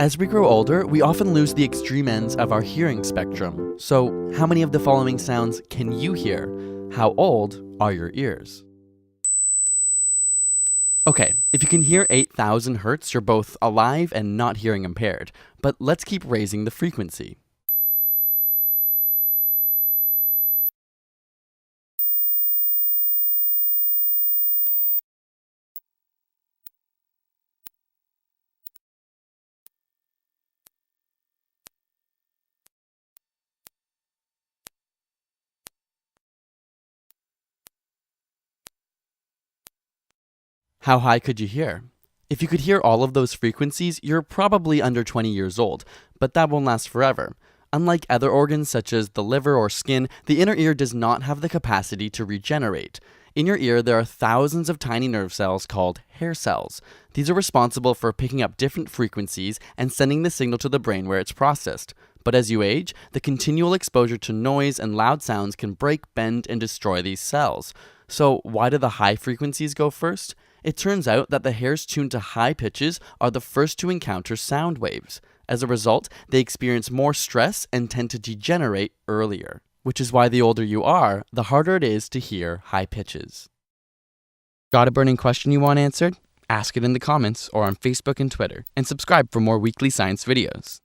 As we grow older, we often lose the extreme ends of our hearing spectrum. So, how many of the following sounds can you hear? How old are your ears? Okay, if you can hear 8,000 hertz, you're both alive and not hearing impaired. But let's keep raising the frequency. How high could you hear? If you could hear all of those frequencies, you're probably under 20 years old, but that won't last forever. Unlike other organs such as the liver or skin, the inner ear does not have the capacity to regenerate. In your ear, there are thousands of tiny nerve cells called hair cells. These are responsible for picking up different frequencies and sending the signal to the brain where it's processed. But as you age, the continual exposure to noise and loud sounds can break, bend, and destroy these cells. So why do the high frequencies go first? It turns out that the hairs tuned to high pitches are the first to encounter sound waves. As a result, they experience more stress and tend to degenerate earlier, which is why the older you are, the harder it is to hear high pitches. Got a burning question you want answered? Ask it in the comments or on Facebook and Twitter, and subscribe for more weekly science videos.